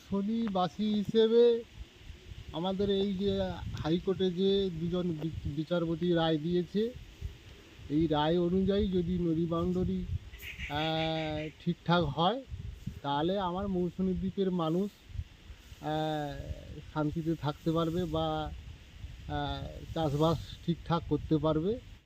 মৌসুমীবাসী হিসেবে আমাদের এই যে হাইকোর্টে যে দুজন বিচারপতি রায় দিয়েছে, এই রায় অনুযায়ী যদি নদী বাউন্ডারি ঠিকঠাক হয়, তাহলে আমার মৌসুমী দ্বীপের মানুষ শান্তিতে থাকতে পারবে বা চাষবাস ঠিকঠাক করতে পারবে।